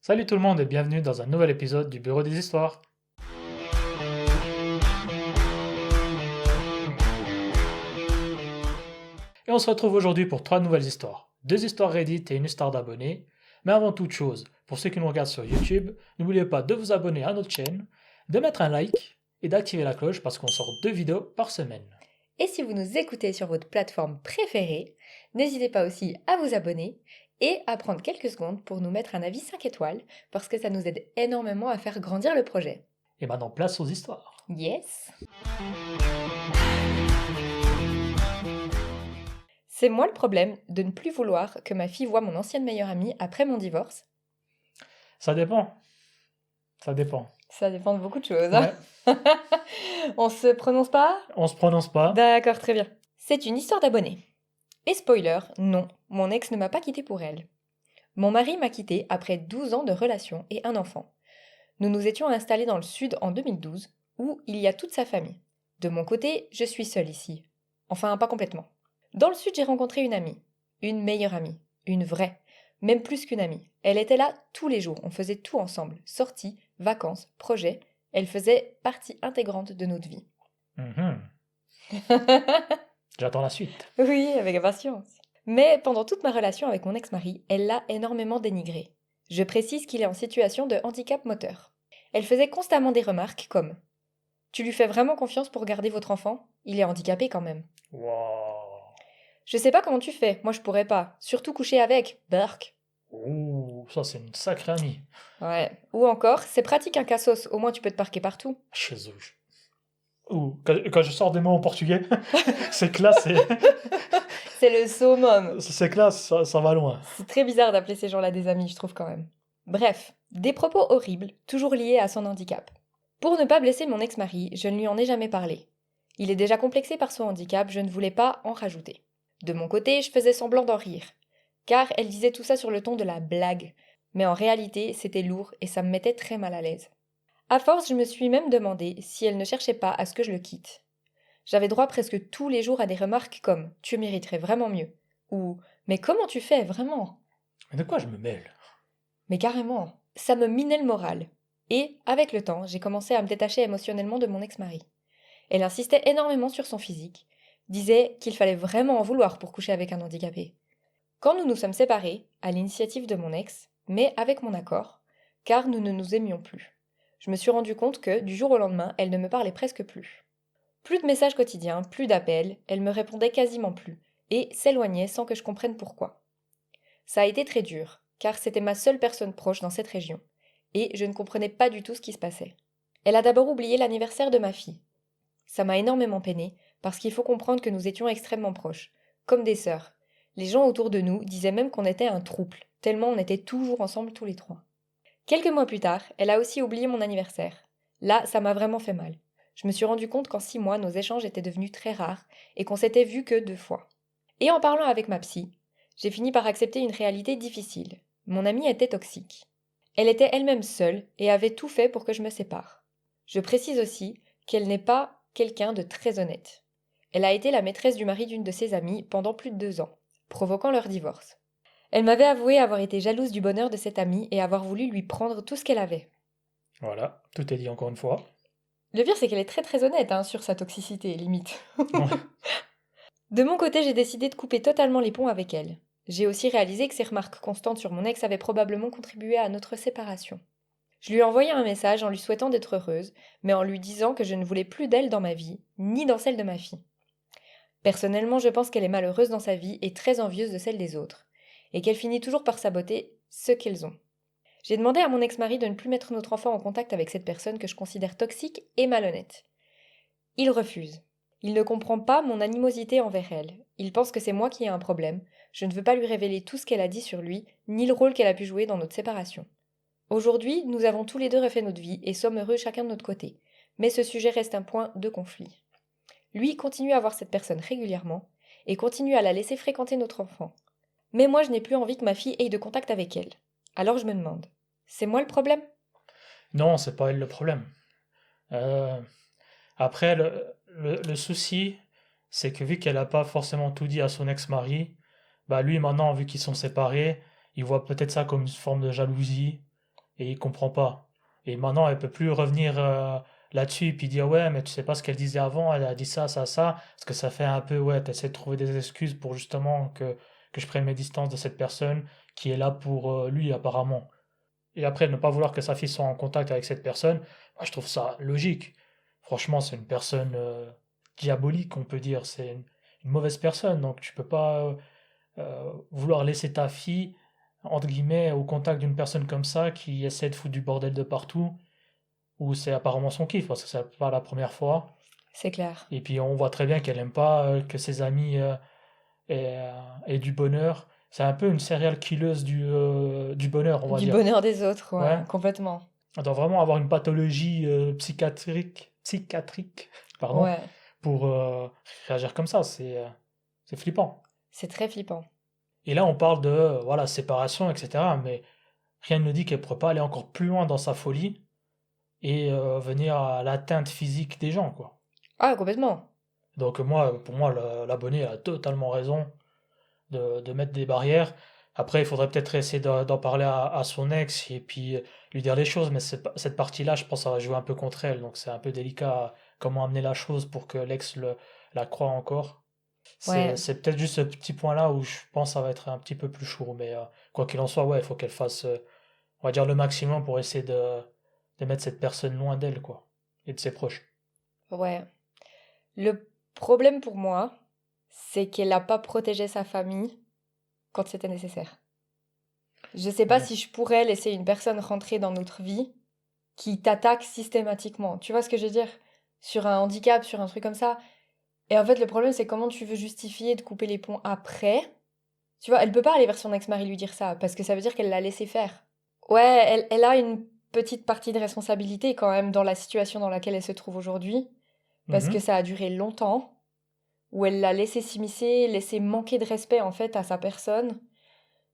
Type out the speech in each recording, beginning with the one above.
Salut tout le monde et bienvenue dans un nouvel épisode du Bureau des Histoires. Et on se retrouve aujourd'hui pour 3 nouvelles histoires. 2 histoires Reddit et une histoire d'abonnés. Mais avant toute chose, pour ceux qui nous regardent sur YouTube, n'oubliez pas de vous abonner à notre chaîne, de mettre un like et d'activer la cloche parce qu'on sort 2 vidéos par semaine. Et si vous nous écoutez sur votre plateforme préférée, n'hésitez pas aussi à vous abonner et à prendre quelques secondes pour nous mettre un avis 5 étoiles parce que ça nous aide énormément à faire grandir le projet. Et maintenant place aux histoires. Yes! C'est moi le problème de ne plus vouloir que ma fille voie mon ancienne meilleure amie après mon divorce. Ça dépend. Ça dépend. Ça dépend de beaucoup de choses. Hein. Ouais, On se prononce pas? on se prononce pas. D'accord, très bien. C'est une histoire d'abonnés. Et spoiler, non, mon ex ne m'a pas quittée pour elle. Mon mari m'a quittée après 12 ans de relation et un enfant. Nous nous étions installés dans le sud en 2012, où il y a toute sa famille. De mon côté, je suis seule ici. Enfin, pas complètement. Dans le sud, j'ai rencontré une amie. Une meilleure amie. Une vraie. Même plus qu'une amie. Elle était là tous les jours. On faisait tout ensemble. Sorties, vacances, projets. Elle faisait partie intégrante de notre vie. Mhm. J'attends la suite. Oui, avec impatience. Mais pendant toute ma relation avec mon ex-mari, elle l'a énormément dénigré. Je précise qu'il est en situation de handicap moteur. Elle faisait constamment des remarques comme: Tu lui fais vraiment confiance pour garder votre enfant? Il est handicapé quand même. Wow. Je sais pas comment tu fais, moi je pourrais pas. Surtout coucher avec. Burk. Ouh, ça c'est une sacrée amie. Ouais. Ou encore, c'est pratique un cassos, au moins tu peux te parquer partout. Jesus. Ouh, quand je sors des mots en portugais, c'est classe, C'est le summum. c'est classe, ça va loin. C'est très bizarre d'appeler ces gens-là des amis, je trouve quand même. Bref, des propos horribles, toujours liés à son handicap. Pour ne pas blesser mon ex-mari, je ne lui en ai jamais parlé. Il est déjà complexé par son handicap, je ne voulais pas en rajouter. De mon côté, je faisais semblant d'en rire, car elle disait tout ça sur le ton de la blague. Mais en réalité, c'était lourd et ça me mettait très mal à l'aise. À force, je me suis même demandé si elle ne cherchait pas à ce que je le quitte. J'avais droit presque tous les jours à des remarques comme Tu mériterais vraiment mieux ou Mais comment tu fais vraiment? Mais de quoi je me mêle? Mais carrément, ça me minait le moral. Et, avec le temps, j'ai commencé à me détacher émotionnellement de mon ex-mari. Elle insistait énormément sur son physique, disait qu'il fallait vraiment en vouloir pour coucher avec un handicapé. Quand nous nous sommes séparés, à l'initiative de mon ex, mais avec mon accord, car nous ne nous aimions plus, je me suis rendu compte que, du jour au lendemain, elle ne me parlait presque plus. Plus de messages quotidiens, plus d'appels, elle me répondait quasiment plus, et s'éloignait sans que je comprenne pourquoi. Ça a été très dur, car c'était ma seule personne proche dans cette région, et je ne comprenais pas du tout ce qui se passait. Elle a d'abord oublié l'anniversaire de ma fille. Ça m'a énormément peinée, parce qu'il faut comprendre que nous étions extrêmement proches, comme des sœurs. Les gens autour de nous disaient même qu'on était un trouble, tellement on était toujours ensemble tous les trois. Quelques mois plus tard, elle a aussi oublié mon anniversaire. Là, ça m'a vraiment fait mal. Je me suis rendu compte qu'en 6 mois, nos échanges étaient devenus très rares et qu'on s'était vus que 2 fois. Et en parlant avec ma psy, j'ai fini par accepter une réalité difficile. Mon amie était toxique. Elle était elle-même seule et avait tout fait pour que je me sépare. Je précise aussi qu'elle n'est pas quelqu'un de très honnête. Elle a été la maîtresse du mari d'une de ses amies pendant plus de 2 ans, provoquant leur divorce. Elle m'avait avoué avoir été jalouse du bonheur de cette amie et avoir voulu lui prendre tout ce qu'elle avait. Voilà, tout est dit encore une fois. Le pire, c'est qu'elle est très très honnête sur sa toxicité, limite. Ouais. De mon côté, j'ai décidé de couper totalement les ponts avec elle. J'ai aussi réalisé que ses remarques constantes sur mon ex avaient probablement contribué à notre séparation. Je lui ai envoyé un message en lui souhaitant d'être heureuse, mais en lui disant que je ne voulais plus d'elle dans ma vie, ni dans celle de ma fille. Personnellement, je pense qu'elle est malheureuse dans sa vie et très envieuse de celle des autres, et qu'elle finit toujours par saboter ce qu'elles ont. J'ai demandé à mon ex-mari de ne plus mettre notre enfant en contact avec cette personne que je considère toxique et malhonnête. Il refuse. Il ne comprend pas mon animosité envers elle. Il pense que c'est moi qui ai un problème. Je ne veux pas lui révéler tout ce qu'elle a dit sur lui, ni le rôle qu'elle a pu jouer dans notre séparation. Aujourd'hui, nous avons tous les deux refait notre vie et sommes heureux chacun de notre côté. Mais ce sujet reste un point de conflit. Lui continue à voir cette personne régulièrement et continue à la laisser fréquenter notre enfant. Mais moi, je n'ai plus envie que ma fille ait de contact avec elle. Alors je me demande, c'est moi le problème? Non, c'est pas elle le problème. Euh, Après, le souci, c'est que vu qu'elle a pas forcément tout dit à son ex-mari, bah lui maintenant, vu qu'ils sont séparés, il voit peut-être ça comme une forme de jalousie. et il comprend pas. Et maintenant, elle peut plus revenir là-dessus et puis dire ouais, mais tu sais pas ce qu'elle disait avant, elle a dit ça, ça, ça, parce que ça fait un peu ouais, t'essaies de trouver des excuses pour justement que je prenne mes distances de cette personne qui est là pour lui apparemment. Et après, ne pas vouloir que sa fille soit en contact avec cette personne, moi, je trouve ça logique. Franchement, c'est une personne diabolique, on peut dire. C'est une mauvaise personne, donc tu peux pas vouloir laisser ta fille, entre guillemets, au contact d'une personne comme ça qui essaie de foutre du bordel de partout, où c'est apparemment son kiff, parce que c'est pas la première fois. C'est clair. Et puis on voit très bien qu'elle aime pas que ses amis aient du bonheur. C'est un peu une serial killeuse du bonheur, on va Du dire. bonheur des autres, Ouais. ouais, complètement. Elle doit vraiment avoir une pathologie psychiatrique, pardon, Ouais, pour réagir comme ça. C'est flippant. c'est très flippant. Et là, on parle de voilà, séparation, etc. Mais rien ne nous dit qu'elle ne pourrait pas aller encore plus loin dans sa folie et venir à l'atteinte physique des gens, quoi. Ah, complètement. Donc moi, pour moi, l'abonné a totalement raison de mettre des barrières. Après, il faudrait peut-être essayer d'en parler à son ex et puis lui dire les choses, mais cette partie-là, je pense, ça va jouer un peu contre elle. Donc c'est un peu délicat comment amener la chose pour que l'ex la croie encore. Ouais, C'est peut-être juste ce petit point-là où je pense que ça va être un petit peu plus chaud. Mais quoi qu'il en soit, ouais, il faut qu'elle fasse, on va dire, le maximum pour essayer de mettre cette personne loin d'elle, quoi, et de ses proches. ouais. Le problème pour moi, c'est qu'elle n'a pas protégé sa famille quand c'était nécessaire. Je sais pas Ouais. si je pourrais laisser une personne rentrer dans notre vie qui t'attaque systématiquement. Tu vois ce que je veux dire? Sur un handicap, sur un truc comme ça. Et en fait, le problème, c'est comment tu veux justifier de couper les ponts après. Tu vois, elle peut pas aller vers son ex-mari lui dire ça, parce que ça veut dire qu'elle l'a laissé faire. Ouais, elle a une petite partie de responsabilité quand même dans la situation dans laquelle elle se trouve aujourd'hui, parce que Mhm. ça a duré longtemps, où elle l'a laissé s'immiscer, laissé manquer de respect en fait à sa personne,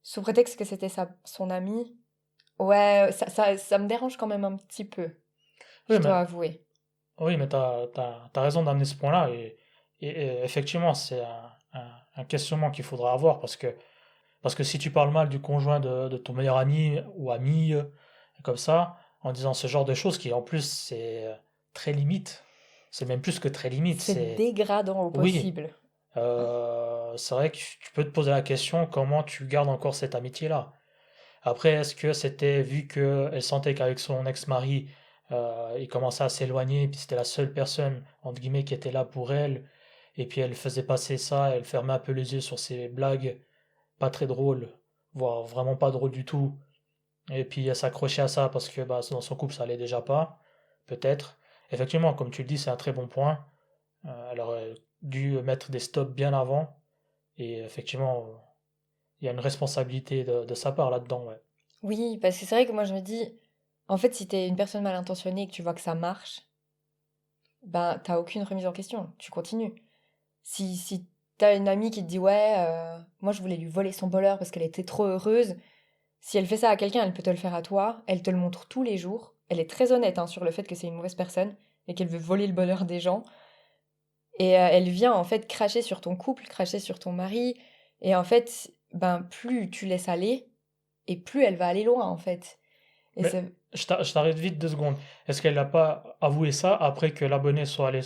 sous prétexte que c'était son ami. Ouais, ça me dérange quand même un petit peu, Oui, je mais dois avouer. Oui, mais t'as raison d'amener ce point-là et effectivement, c'est un questionnement qu'il faudra avoir parce que si tu parles mal du conjoint de ton meilleur ami ou ami, comme ça, en disant ce genre de choses qui en plus c'est très limite, c'est même plus que très limite, C'est c'est dégradant au oui, possible. c'est vrai que tu peux te poser la question comment tu gardes encore cette amitié-là. Après, est-ce que c'était vu qu'elle sentait qu'avec son ex-mari, il commençait à s'éloigner, puis c'était la seule personne, entre guillemets, qui était là pour elle, et puis elle faisait passer ça, elle fermait un peu les yeux sur ses blagues, pas très drôles, voire vraiment pas drôles du tout, et puis elle s'accrochait à ça parce que bah, dans son couple ça allait déjà pas, peut-être. Effectivement, comme tu le dis, c'est un très bon point. Elle aurait dû mettre des stops bien avant, et effectivement, il y a une responsabilité de sa part là-dedans, ouais. Oui, parce que c'est vrai que moi je me dis, en fait, si t'es une personne mal intentionnée et que tu vois que ça marche, ben t'as aucune remise en question, tu continues. Si t'as une amie qui te dit ouais, moi je voulais lui voler son bonheur parce qu'elle était trop heureuse, si elle fait ça à quelqu'un, elle peut te le faire à toi, elle te le montre tous les jours, elle est très honnête hein, sur le fait que c'est une mauvaise personne et qu'elle veut voler le bonheur des gens, et elle vient en fait cracher sur ton couple, cracher sur ton mari, et en fait, ben plus tu laisses aller, et plus elle va aller loin en fait. Et Mais c'est... je t'arrête vite 2 secondes. Est-ce qu'elle n'a pas avoué ça après que l'abonné soit allé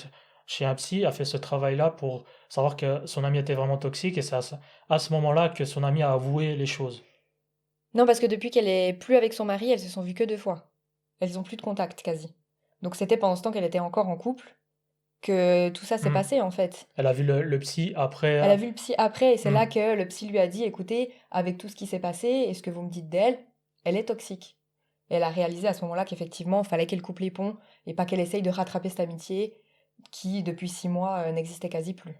chez un psy, a fait ce travail-là pour savoir que son ami était vraiment toxique et c'est à ce moment-là que son ami a avoué les choses. Non, parce que depuis qu'elle est plus avec son mari, elles se sont vues que 2 fois. Elles ont plus de contact quasi. Donc c'était pendant ce temps qu'elle était encore en couple que tout ça s'est Hmm. passé en fait. Elle a vu le psy après. Elle a vu le psy après et c'est Hmm. là que le psy lui a dit, écoutez, avec tout ce qui s'est passé et ce que vous me dites d'elle, elle est toxique. Et elle a réalisé à ce moment-là qu'effectivement, il fallait qu'elle coupe les ponts et pas qu'elle essaye de rattraper cette amitié qui, depuis 6 mois, n'existait quasi plus.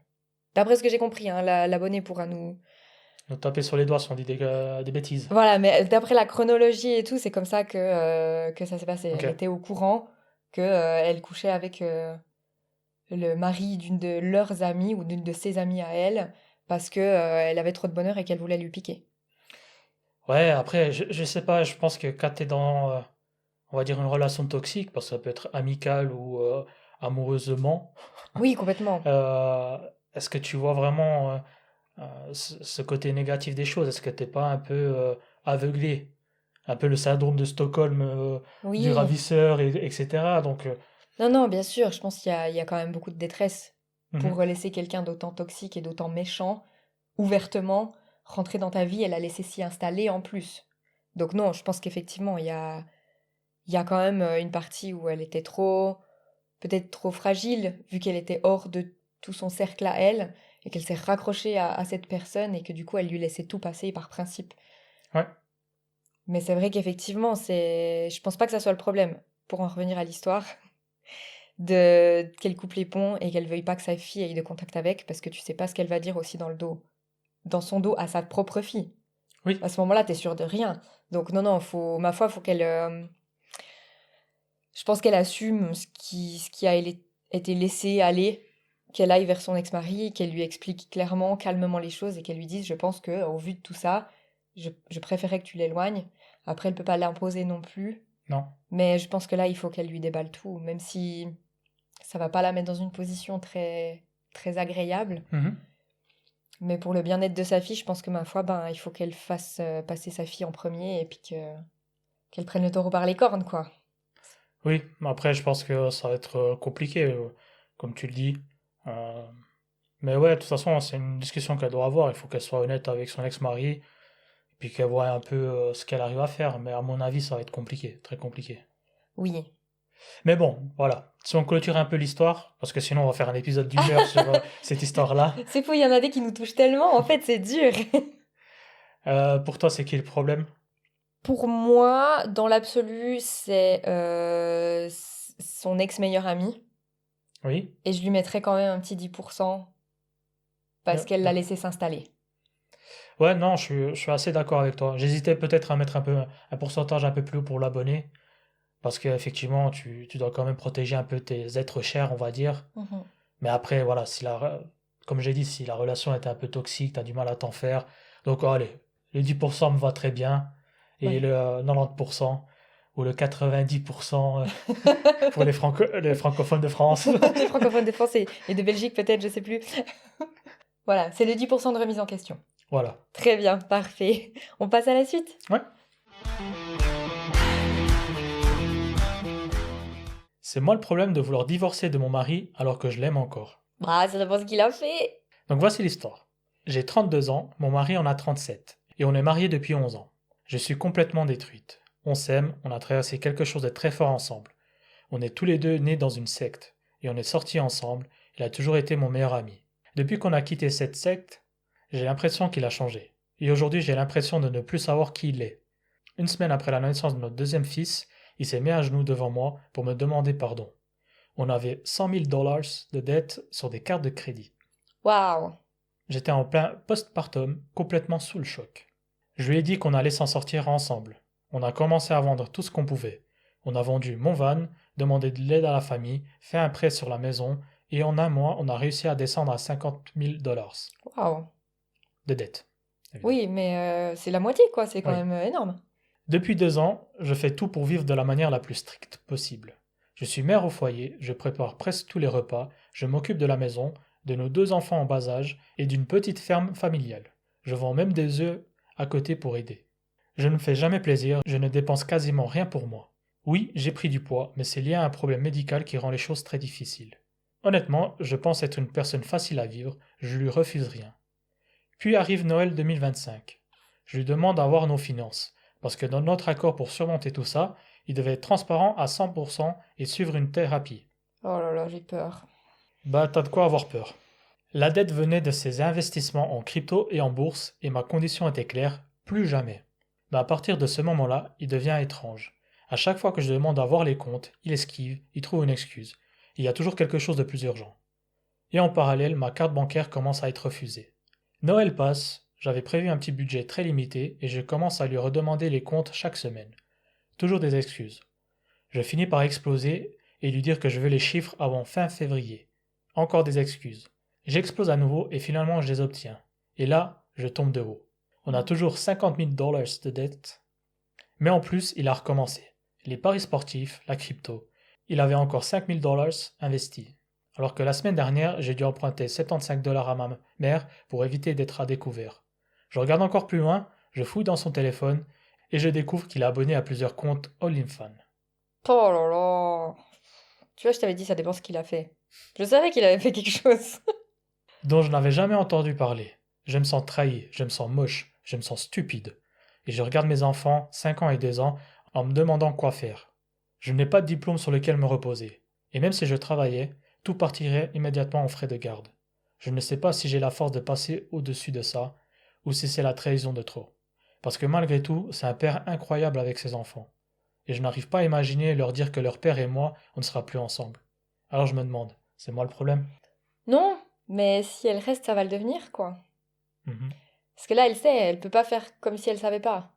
D'après ce que j'ai compris, hein, l'abonné pourra nous... Nous taper sur les doigts si on dit des bêtises. Voilà, mais d'après la chronologie et tout, c'est comme ça que ça s'est passé. Ok. Elle était au courant que, elle couchait avec le mari d'une de leurs amies ou d'une de ses amies à elle parce que elle avait trop de bonheur et qu'elle voulait lui piquer. Ouais, après, je sais pas, je pense que quand t'es dans, on va dire, une relation toxique, parce que ça peut être amical ou amoureusement, Oui, complètement. euh, est-ce que tu vois vraiment ce côté négatif des choses? Est-ce que t'es pas un peu aveuglé un peu le syndrome de Stockholm du Oui. ravisseur, etc. Donc, Non, non, bien sûr, je pense qu'il y a quand même beaucoup de détresse pour mhm. laisser quelqu'un d'autant toxique et d'autant méchant, ouvertement, rentrer dans ta vie et la laisser s'y installer en plus. Donc non, je pense qu'effectivement, il y a quand même une partie où elle était peut-être trop fragile, vu qu'elle était hors de tout son cercle à elle, et qu'elle s'est raccrochée à cette personne, et que du coup, elle lui laissait tout passer par principe. Ouais. Mais c'est vrai qu'effectivement, je pense pas que ça soit le problème. Pour en revenir à l'histoire, qu'elle coupe les ponts et qu'elle veuille pas que sa fille ait de contact avec, parce que tu sais pas ce qu'elle va dire aussi dans son dos à sa propre fille. Oui. À ce moment-là, t'es sûr de rien. Donc non, non, ma foi, faut qu'elle, je pense qu'elle assume ce qui a été laissé aller, qu'elle aille vers son ex-mari, qu'elle lui explique clairement, calmement les choses et qu'elle lui dise, je pense que au vu de tout ça, je préférais que tu l'éloignes. Après, elle peut pas l'imposer non plus, Non. mais je pense que là, il faut qu'elle lui déballe tout, même si ça va pas la mettre dans une position très très agréable. Mhm. Mais pour le bien-être de sa fille, je pense que ma foi, ben, il faut qu'elle fasse passer sa fille en premier et puis qu'elle prenne le taureau par les cornes, quoi. Oui, mais après, je pense que ça va être compliqué, comme tu le dis. Euh, mais ouais, de toute façon, c'est une discussion qu'elle doit avoir. Il faut qu'elle soit honnête avec son ex-mari, et puis qu'elle voit un peu ce qu'elle arrive à faire. Mais à mon avis, ça va être compliqué, très compliqué. Oui. Mais bon, voilà. Si on clôture un peu l'histoire, parce que sinon on va faire un épisode d'1 heure sur cette histoire-là. C'est fou, il y en a des qui nous touchent tellement, en fait, c'est dur. Pour toi, c'est qui le problème? Pour moi, dans l'absolu, c'est son ex-meilleur ami. Oui? Et je lui mettrais quand même un petit 10% parce qu'elle l'a D'accord. laissé s'installer. Ouais, non, je suis assez d'accord avec toi. J'hésitais peut-être à mettre un pourcentage un peu plus haut pour l'abonné, parce qu'effectivement, tu dois quand même protéger un peu tes êtres chers, on va dire. Mhm. Mais après, voilà, comme j'ai dit, si la relation était un peu toxique, t'as du mal à t'en faire. Donc, allez, le 10% me va très bien. Et Oui. le 90% ou le 90% pour les francophones de France. Les francophones de France et de Belgique, peut-être, je sais plus. Voilà, c'est le 10% de remise en question. Voilà. Très bien, parfait. On passe à la suite. Ouais. C'est moi le problème de vouloir divorcer de mon mari alors que je l'aime encore. Bah, ça dépend ce qu'il a fait. Donc voici l'histoire. J'ai 32 ans, mon mari en a 37, et on est mariés depuis 11 ans. Je suis complètement détruite. On s'aime, on a traversé quelque chose de très fort ensemble. On est tous les deux nés dans une secte, et on est sortis ensemble, il a toujours été mon meilleur ami. Depuis qu'on a quitté cette secte, j'ai l'impression qu'il a changé. Et aujourd'hui j'ai l'impression de ne plus savoir qui il est. Une semaine après la naissance de notre deuxième fils, il s'est mis à genoux devant moi pour me demander pardon. On avait 100 000 dollars de dettes sur des cartes de crédit. Waouh. J'étais en plein postpartum, complètement sous le choc. Je lui ai dit qu'on allait s'en sortir ensemble. On a commencé à vendre tout ce qu'on pouvait. On a vendu mon van, demandé de l'aide à la famille, fait un prêt sur la maison, et en un mois, on a réussi à descendre à 50 000 dollars Waouh. de dettes, évidemment. Oui, mais c'est la moitié, quoi. C'est quand Oui. même énorme. Depuis 2 ans, je fais tout pour vivre de la manière la plus stricte possible. Je suis mère au foyer, je prépare presque tous les repas, je m'occupe de la maison, de nos 2 enfants en bas âge et d'une petite ferme familiale. Je vends même des œufs à côté pour aider. Je ne me fais jamais plaisir, je ne dépense quasiment rien pour moi. Oui, j'ai pris du poids, mais c'est lié à un problème médical qui rend les choses très difficiles. Honnêtement, je pense être une personne facile à vivre, je lui refuse rien. Puis arrive Noël 2025. Je lui demande d'avoir nos finances, parce que dans notre accord pour surmonter tout ça, il devait être transparent à 100% et suivre une thérapie. Oh là là, j'ai peur. Bah, t'as de quoi avoir peur. La dette venait de ses investissements en crypto et en bourse, et ma condition était claire, plus jamais. Mais à partir de ce moment-là, il devient étrange. À chaque fois que je demande à voir les comptes, il esquive, il trouve une excuse. Il y a toujours quelque chose de plus urgent. Et en parallèle, ma carte bancaire commence à être refusée. Noël passe, j'avais prévu un petit budget très limité et je commence à lui redemander les comptes chaque semaine. Toujours des excuses. Je finis par exploser et lui dire que je veux les chiffres avant fin février. Encore des excuses. J'explose à nouveau et finalement je les obtiens. Et là, je tombe de haut. On a toujours 50 000 dollars de dette. Mais en plus, il a recommencé. Les paris sportifs, la crypto. Il avait encore 5 000 dollars investis. Alors que la semaine dernière, j'ai dû emprunter 75 dollars à ma mère pour éviter d'être à découvert. Je regarde encore plus loin, je fouille dans son téléphone et je découvre qu'il est abonné à plusieurs comptes OnlyFans, Oh là là. Tu vois, je t'avais dit, ça dépend ce qu'il a fait. Je savais qu'il avait fait quelque chose. dont je n'avais jamais entendu parler. Je me sens trahi, je me sens moche, je me sens stupide. Et je regarde mes enfants, 5 ans et 2 ans, en me demandant quoi faire. Je n'ai pas de diplôme sur lequel me reposer. Et même si je travaillais, tout partirait immédiatement en frais de garde. Je ne sais pas si j'ai la force de passer au-dessus de ça, ou si c'est la trahison de trop. Parce que malgré tout, c'est un père incroyable avec ses enfants. Et je n'arrive pas à imaginer leur dire que leur père et moi, on ne sera plus ensemble. Alors je me demande, c'est moi le problème? Non, mais si elle reste, ça va le devenir, quoi. Mhm. Parce que là, elle sait, elle peut pas faire comme si elle savait pas.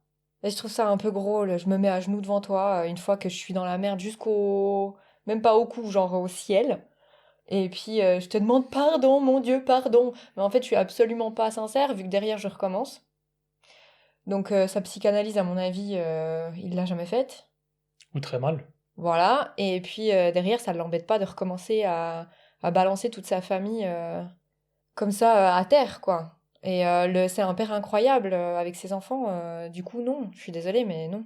Et je trouve ça un peu gros, là. Je me mets à genoux devant toi, une fois que je suis dans la merde jusqu'au... Même pas au cou, genre au ciel. Et puis, je te demande pardon, mon Dieu, pardon. Mais en fait, je suis absolument pas sincère, vu que derrière, je recommence. Donc, sa psychanalyse, à mon avis, il l'a jamais faite. Ou très mal. Voilà. Et puis, derrière, ça ne l'embête pas de recommencer à balancer toute sa famille comme ça à terre, quoi. Et c'est un père incroyable avec ses enfants. Du coup, non, je suis désolée, mais non.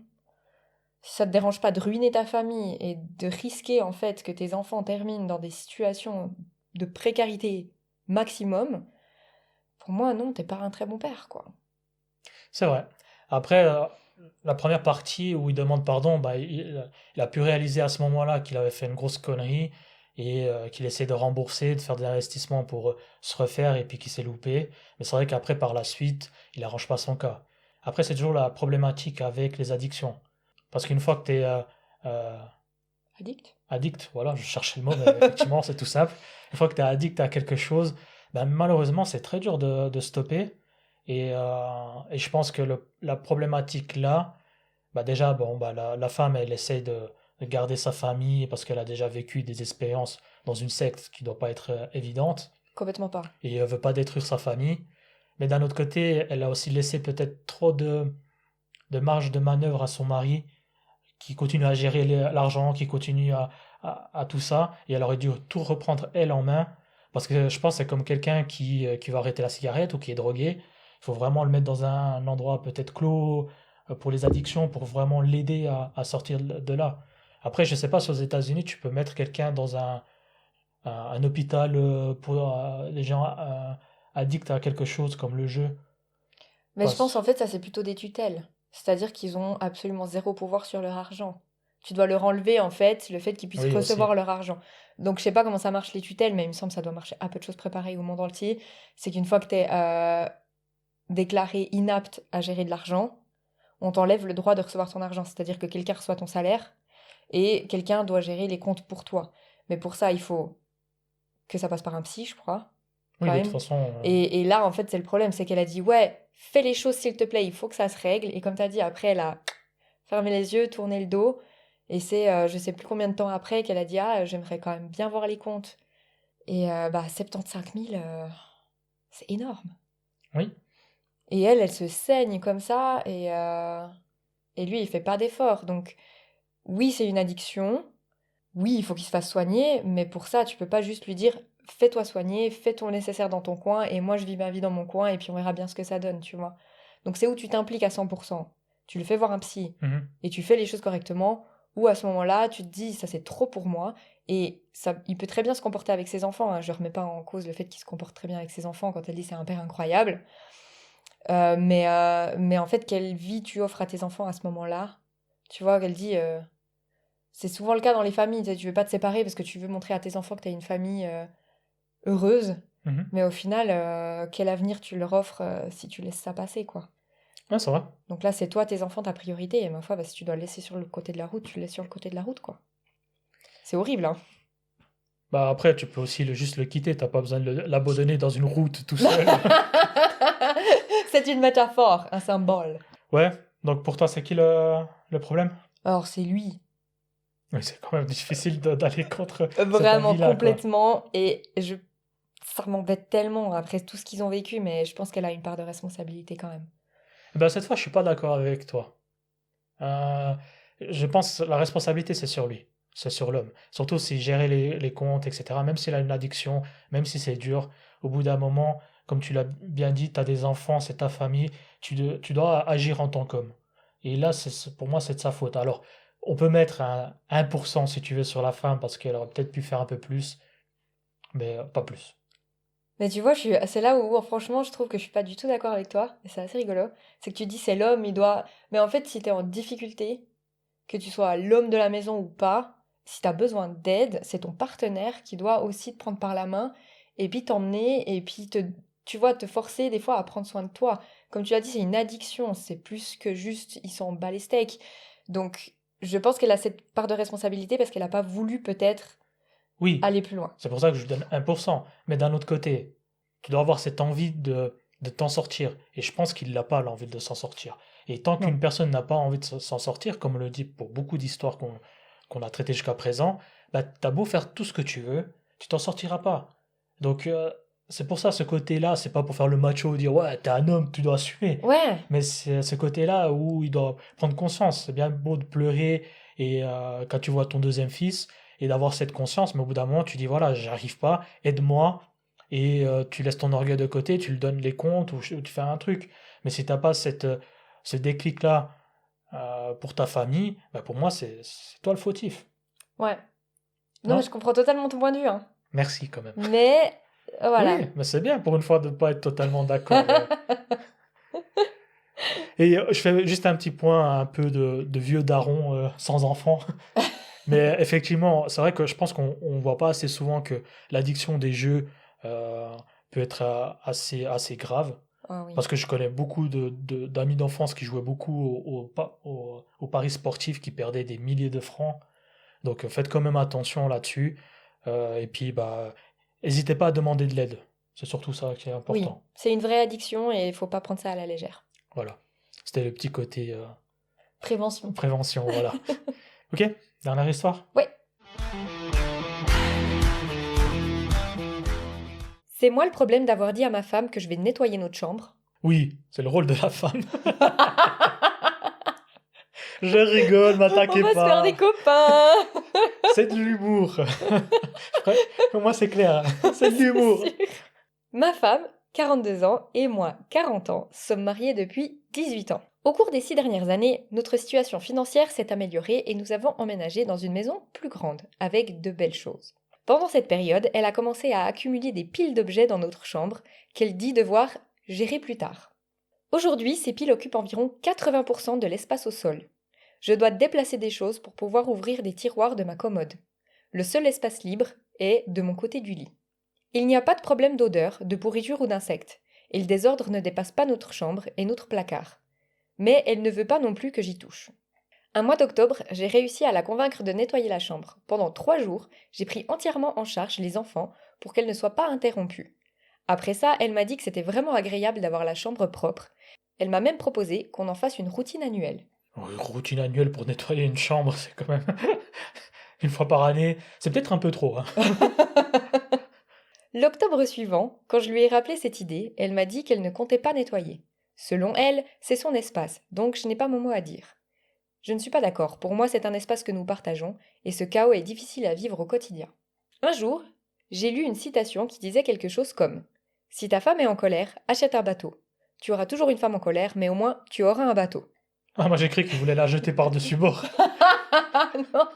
Si ça te dérange pas de ruiner ta famille et de risquer en fait que tes enfants terminent dans des situations de précarité maximum, pour moi, non, t'es pas un très bon père, quoi. C'est vrai. Après, la première partie où il demande pardon, bah, il a pu réaliser à ce moment-là qu'il avait fait une grosse connerie et qu'il essaie de rembourser, de faire des investissements pour se refaire et puis qu'il s'est loupé. Mais c'est vrai qu'après, par la suite, il arrange pas son cas. Après, c'est toujours la problématique avec les addictions. Parce qu'une fois que tu es Addict? addict, voilà, je cherchais le mot, mais effectivement, c'est tout simple. Une fois que tu es addict à quelque chose, ben, malheureusement, c'est très dur de stopper. Et je pense que la problématique là, bah déjà, bon, bah, la femme, elle essaye de garder sa famille parce qu'elle a déjà vécu des expériences dans une secte qui doit pas être évidente Complètement pas. et elle veut pas détruire sa famille. Mais d'un autre côté, elle a aussi laissé peut-être trop de marge de manœuvre à son mari qui continue à gérer l'argent, qui continue à tout ça, et elle aurait dû tout reprendre elle en main, parce que je pense que c'est comme quelqu'un qui va arrêter la cigarette ou qui est drogué, il faut vraiment le mettre dans un endroit peut-être clos pour les addictions, pour vraiment l'aider à sortir de là. Après, je sais pas si aux États-Unis, tu peux mettre quelqu'un dans un hôpital pour les gens addicts à quelque chose comme le jeu. Mais je pense Parce... en fait ça c'est plutôt des tutelles. C'est-à-dire qu'ils ont absolument zéro pouvoir sur leur argent. Tu dois leur enlever en fait le fait qu'ils puissent Oui, aussi. recevoir leur argent. Donc je sais pas comment ça marche les tutelles, mais il me semble que ça doit marcher à peu de choses préparées au monde entier. C'est qu'une fois que tu es déclaré inapte à gérer de l'argent, on t'enlève le droit de recevoir ton argent. C'est-à-dire que quelqu'un reçoit ton salaire et quelqu'un doit gérer les comptes pour toi. Mais pour ça, il faut que ça passe par un psy, je crois, Oui, quand de toute même. façon, Et là, en fait, c'est le problème, c'est qu'elle a dit, ouais, fais les choses s'il te plaît, il faut que ça se règle. Et comme tu as dit, après, elle a fermé les yeux, tourné le dos. Et c'est, je sais plus combien de temps après qu'elle a dit, ah, j'aimerais quand même bien voir les comptes. Et bah, 75 000, c'est énorme. oui. Et elle se saigne comme ça, et lui, il fait pas d'effort. Donc, oui, c'est une addiction. Oui, il faut qu'il se fasse soigner, mais pour ça, tu peux pas juste lui dire fais-toi soigner, fais ton nécessaire dans ton coin, et moi je vis ma vie dans mon coin, et puis on verra bien ce que ça donne, tu vois. Donc c'est où tu t'impliques à 100%. Tu le fais voir un psy, Mhm. et tu fais les choses correctement, ou à ce moment-là, tu te dis ça c'est trop pour moi, et ça, il peut très bien se comporter avec ses enfants, hein. Je remets pas en cause le fait qu'il se comporte très bien avec ses enfants quand elle dit c'est un père incroyable. Mais en fait, quelle vie tu offres à tes enfants à ce moment-là? Tu vois, qu'elle dit, c'est souvent le cas dans les familles, tu sais, tu veux pas te séparer parce que tu veux montrer à tes enfants que tu as une famille heureuse, Mhm. mais au final, quel avenir tu leur offres si tu laisses ça passer, quoi. Ouais, c'est vrai. Donc là, c'est toi, tes enfants, ta priorité, et ma foi, bah, si tu dois le laisser sur le côté de la route, tu le laisses sur le côté de la route, quoi. C'est horrible, hein. Bah après, tu peux aussi juste le quitter, t'as pas besoin de l'abandonner dans une route tout seul. C'est une métaphore, un symbole. Ouais, donc pour toi, c'est qui le problème? Alors, c'est lui. Oui, c'est quand même difficile d'aller contre cet Vraiment, avis-là, quoi. complètement, et ça m'embête tellement après tout ce qu'ils ont vécu, mais je pense qu'elle a une part de responsabilité quand même. Eh ben, cette fois, je suis pas d'accord avec toi. Euh, je pense que la responsabilité, c'est sur lui, c'est sur l'homme. Surtout s'il gérait les comptes, etc. Même s'il a une addiction, même si c'est dur, au bout d'un moment, comme tu l'as bien dit, tu as des enfants, c'est ta famille, tu dois agir en tant qu'homme. Et là, pour moi, c'est de sa faute. Alors, on peut mettre un 1% si tu veux sur la femme parce qu'elle aurait peut-être pu faire un peu plus, mais pas plus. Mais tu vois, c'est là où franchement je trouve que je suis pas du tout d'accord avec toi, et c'est assez rigolo. C'est que tu dis c'est l'homme, il doit. Mais en fait, si t'es en difficulté, que tu sois l'homme de la maison ou pas, si t'as besoin d'aide, c'est ton partenaire qui doit aussi te prendre par la main et puis t'emmener et puis tu vois, te forcer des fois à prendre soin de toi. Comme tu l'as dit, c'est une addiction, c'est plus que juste ils s'en bat les steaks. Donc, je pense qu'elle a cette part de responsabilité parce qu'elle a pas voulu peut-être Oui, aller plus loin. c'est pour ça que je lui donne 1%. Mais d'un autre côté, tu dois avoir cette envie de t'en sortir. Et je pense qu'il n'a pas l'envie de s'en sortir. Et tant Non. qu'une personne n'a pas envie de s'en sortir, comme on le dit pour beaucoup d'histoires qu'on a traitées jusqu'à présent, bah, t'as beau faire tout ce que tu veux, tu t'en sortiras pas. Donc, c'est pour ça, ce côté-là, c'est pas pour faire le macho, dire ouais, t'es un homme, tu dois assumer. Ouais, Mais c'est ce côté-là où il doit prendre conscience. C'est bien beau de pleurer et quand tu vois ton deuxième fils et d'avoir cette conscience, mais au bout d'un moment, tu dis voilà, j'arrive pas, aide-moi et tu laisses ton orgueil de côté, tu lui donnes les comptes ou tu fais un truc. Mais si t'as pas ce déclic-là pour ta famille, bah pour moi, c'est toi le fautif. ouais. Non, mais Hein? je comprends totalement ton point de vue, hein. Merci quand même. Mais voilà. Oui, mais c'est bien pour une fois de ne pas être totalement d'accord. Et je fais juste un petit point un peu de vieux daron sans enfant. Mais effectivement, c'est vrai que je pense qu'on ne voit pas assez souvent que l'addiction des jeux euh, peut être assez grave. Ah oui. Parce que je connais beaucoup d'amis d'enfance qui jouaient beaucoup aux paris sportifs qui perdaient des milliers de francs. Donc faites quand même attention là-dessus. Et puis, bah, n'hésitez pas à demander de l'aide. C'est surtout ça qui est Oui, important. c'est une vraie addiction et il faut pas prendre ça à la légère. Voilà. C'était le petit côté Prévention. prévention, voilà. Ok, dernière histoire. Ouais. C'est moi le problème d'avoir dit à ma femme que je vais nettoyer notre chambre. Oui, c'est le rôle de la femme. Je rigole, On m'attaquez va se faire des pas. copains. C'est de l'humour. Pour moi, c'est clair. C'est de C'est l'humour. sûr. Ma femme, 42 ans, et moi, 40 ans, sommes mariés depuis 18 ans. Au cours des 6 dernières années, notre situation financière s'est améliorée et nous avons emménagé dans une maison plus grande, avec de belles choses. Pendant cette période, elle a commencé à accumuler des piles d'objets dans notre chambre qu'elle dit devoir gérer plus tard. Aujourd'hui, ces piles occupent environ 80% de l'espace au sol. Je dois déplacer des choses pour pouvoir ouvrir des tiroirs de ma commode. Le seul espace libre est de mon côté du lit. Il n'y a pas de problème d'odeur, de pourriture ou d'insectes, et le désordre ne dépasse pas notre chambre et notre placard. Mais elle ne veut pas non plus que j'y touche. Un mois d'octobre, j'ai réussi à la convaincre de nettoyer la chambre. Pendant 3 jours, j'ai pris entièrement en charge les enfants pour qu'elle ne soit pas interrompue. Après ça, elle m'a dit que c'était vraiment agréable d'avoir la chambre propre. Elle m'a même proposé qu'on en fasse une routine annuelle. Une routine annuelle pour nettoyer une chambre, c'est quand même une fois par année. C'est peut-être un peu trop, hein. L'octobre suivant, quand je lui ai rappelé cette idée, elle m'a dit qu'elle ne comptait pas nettoyer. Selon elle, c'est son espace, donc je n'ai pas mon mot à dire. Je ne suis pas d'accord, pour moi c'est un espace que nous partageons, et ce chaos est difficile à vivre au quotidien. Un jour, j'ai lu une citation qui disait quelque chose comme Si ta femme est en colère, achète un bateau. Tu auras toujours une femme en colère, mais au moins tu auras un bateau. Ah, moi j'ai cru qu'il voulait la jeter par-dessus bord. Non,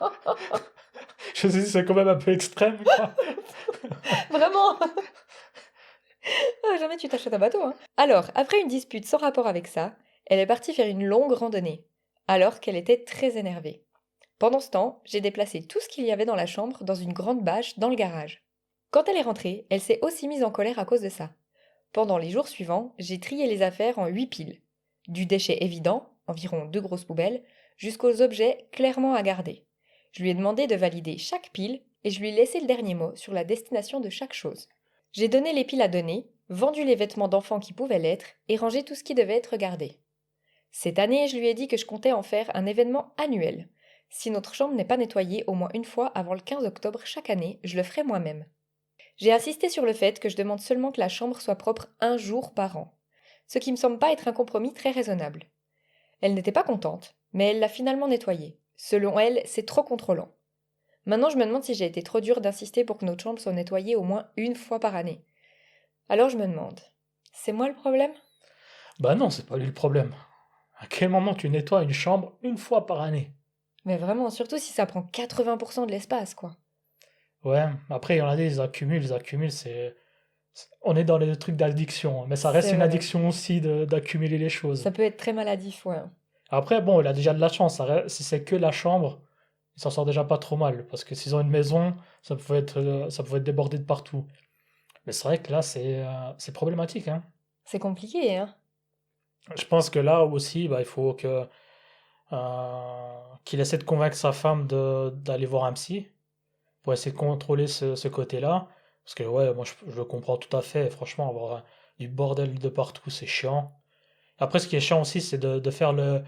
Je me suis dit, c'est quand même un peu extrême, quoi. vraiment. Jamais tu t'achètes un bateau, hein. Alors, après une dispute sans rapport avec ça, elle est partie faire une longue randonnée, alors qu'elle était très énervée. Pendant ce temps, j'ai déplacé tout ce qu'il y avait dans la chambre dans une grande bâche dans le garage. Quand elle est rentrée, elle s'est aussi mise en colère à cause de ça. Pendant les jours suivants, j'ai trié les affaires en 8 piles. Du déchet évident, environ 2 grosses poubelles, jusqu'aux objets clairement à garder. Je lui ai demandé de valider chaque pile et je lui ai laissé le dernier mot sur la destination de chaque chose. J'ai donné les piles à donner, vendu les vêtements d'enfants qui pouvaient l'être et rangé tout ce qui devait être gardé. Cette année, je lui ai dit que je comptais en faire un événement annuel. Si notre chambre n'est pas nettoyée au moins une fois avant le 15 octobre chaque année, je le ferai moi-même. J'ai insisté sur le fait que je demande seulement que la chambre soit propre un jour par an, ce qui me semble pas être un compromis très raisonnable. Elle n'était pas contente, mais elle l'a finalement nettoyée. Selon elle, c'est trop contrôlant. Maintenant, je me demande si j'ai été trop dure d'insister pour que notre chambre soit nettoyée au moins une fois par année. Alors je me demande, c'est moi le problème? Bah non, c'est pas lui le problème. À quel moment tu nettoies une chambre une fois par année? Mais vraiment, surtout si ça prend 80% de l'espace, quoi. Ouais, après, il y en a des, ils accumulent, on est dans les trucs d'addiction, hein, mais ça reste C'est une vrai. addiction aussi d'accumuler les choses. Ça peut être très maladif, ouais. Après, bon, il a déjà de la chance, si c'est que la chambre, il s'en sort déjà pas trop mal, parce que s'ils ont une maison, ça pouvait être débordé de partout. Mais c'est vrai que là, c'est problématique, hein. C'est compliqué, hein. Je pense que là aussi, bah, il faut qu'il essaie de convaincre sa femme d'aller voir un psy pour essayer de contrôler ce côté-là. Parce que ouais, moi je le comprends tout à fait. Franchement, avoir du bordel de partout, c'est chiant. Après, ce qui est chiant aussi, c'est de faire le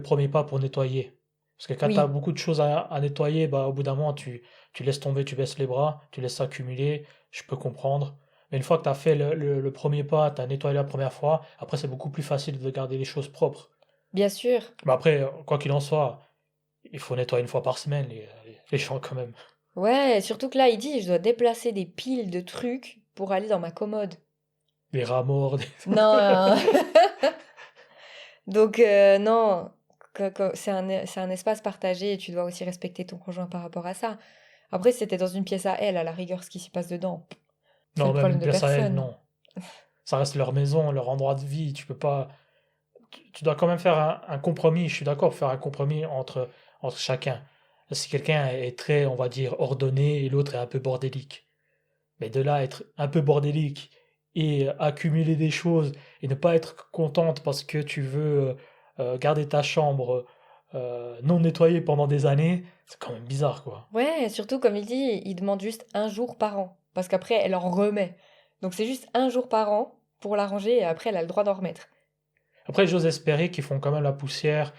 premier pas pour nettoyer. Parce que quand tu as Oui, beaucoup de choses à nettoyer, bah, au bout d'un moment, tu laisses tomber, tu baisses les bras, tu laisses s'accumuler. Je peux comprendre. Mais une fois que tu as fait le premier pas, tu as nettoyé la première fois, après, c'est beaucoup plus facile de garder les choses propres. bien sûr. Mais après, quoi qu'il en soit, il faut nettoyer une fois par semaine les champs quand même. Ouais, surtout que là, il dit, je dois déplacer des piles de trucs pour aller dans ma commode. Les rats morts. Non, donc non, c'est un espace partagé et tu dois aussi respecter ton conjoint par rapport à ça. Après, si c'était dans une pièce à elle, à la rigueur, ce qui s'y passe dedans, c'est Non, le même problème une de pièce à elle, personne. non. Ça reste leur maison, leur endroit de vie. Tu peux pas. Tu dois quand même faire un compromis. Je suis d'accord pour faire un compromis entre chacun. Si quelqu'un est très, on va dire, ordonné et l'autre est un peu bordélique. Mais de là à être un peu bordélique et accumuler des choses et ne pas être contente parce que tu veux garder ta chambre non nettoyée pendant des années, c'est quand même bizarre, quoi. Ouais, surtout comme il dit, il demande juste un jour par an, parce qu'après, elle en remet. Donc c'est juste un jour par an pour la ranger et après, elle a le droit d'en remettre. Après, j'ose espérer qu'ils font quand même la poussière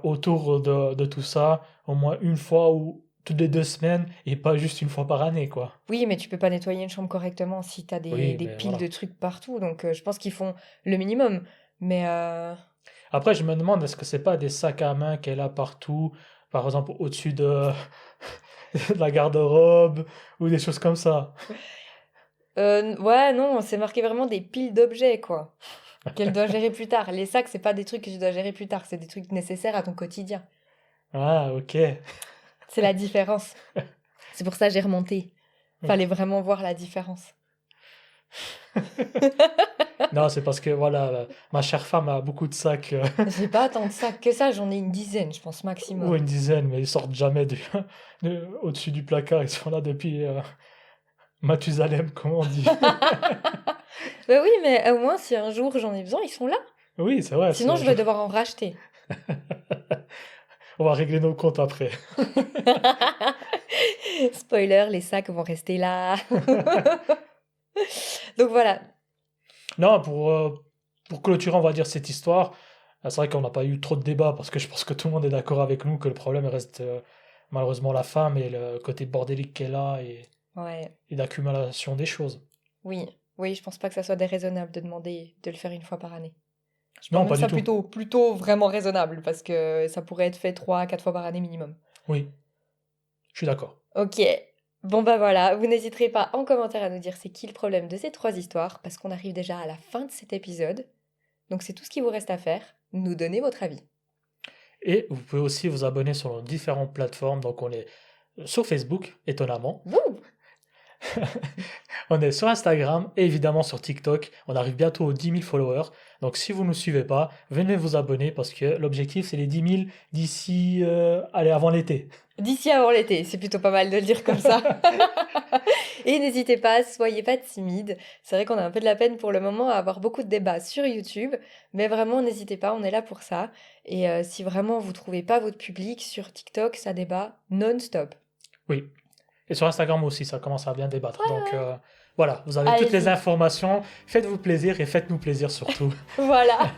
autour de tout ça, au moins une fois ou toutes les 2 semaines, et pas juste une fois par année, quoi. Oui, mais tu peux pas nettoyer une chambre correctement si t'as Oui, des mais piles de voilà. trucs partout, donc je pense qu'ils font le minimum. Mais Après, je me demande, est-ce que c'est pas des sacs à main qu'elle a partout, par exemple au-dessus de la garde-robe, ou des choses comme ça. ouais, non, c'est marqué vraiment des piles d'objets, quoi, qu'elle doit gérer plus tard. Les sacs, c'est pas des trucs que tu dois gérer plus tard, c'est des trucs nécessaires à ton quotidien. Ah, ok. C'est la différence. C'est pour ça que j'ai remonté. Fallait Ok. vraiment voir la différence. Non, c'est parce que, voilà, ma chère femme a beaucoup de sacs, J'ai pas tant de sacs que ça, j'en ai une dizaine, je pense, ou maximum. une dizaine, mais ils sortent jamais au-dessus du placard, ils sont là depuis Mathusalem, comme on dit. Bah oui, mais au moins, si un jour j'en ai besoin, ils sont là. Oui, c'est vrai, Sinon, je vais devoir en racheter. on va régler nos comptes après. Spoiler, les sacs vont rester là. Donc voilà. Non, pour clôturer, on va dire, cette histoire, c'est vrai qu'on n'a pas eu trop de débats parce que je pense que tout le monde est d'accord avec nous que le problème reste malheureusement la femme et le côté bordélique qu'elle a Ouais, et d'accumulation des choses. oui. Oui, je pense pas que ça soit déraisonnable de demander de le faire une fois par année. Je pense Non, même pas du ça tout. plutôt vraiment raisonnable parce que ça pourrait être fait 3 à 4 fois par année minimum. Oui, je suis d'accord. Ok. Bon bah voilà, vous n'hésiterez pas en commentaire à nous dire c'est qui le problème de ces 3 histoires parce qu'on arrive déjà à la fin de cet épisode. Donc c'est tout ce qui vous reste à faire, nous donner votre avis. Et vous pouvez aussi vous abonner sur nos différentes plateformes. Donc, on est sur Facebook, étonnamment. Wouh! On est sur Instagram et évidemment sur TikTok. On arrive bientôt aux 10 000 followers. Donc si vous ne nous suivez pas, venez vous abonner parce que l'objectif c'est les 10 000 d'ici, allez, avant l'été. D'ici avant l'été, c'est plutôt pas mal de le dire comme ça. Et n'hésitez pas, soyez pas timides. C'est vrai qu'on a un peu de la peine pour le moment à avoir beaucoup de débats sur YouTube, mais vraiment n'hésitez pas, on est là pour ça. Et si vraiment vous trouvez pas votre public sur TikTok, ça débat non-stop. Oui. Et sur Instagram aussi, ça commence à bien débattre. Donc voilà, vous avez toutes les Allez-y, informations. Faites-vous plaisir et faites-nous plaisir surtout. voilà.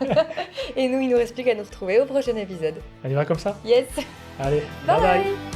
Et nous, il nous reste plus qu'à nous retrouver au prochain épisode. On y va comme ça? Yes, Allez, bye bye! bye!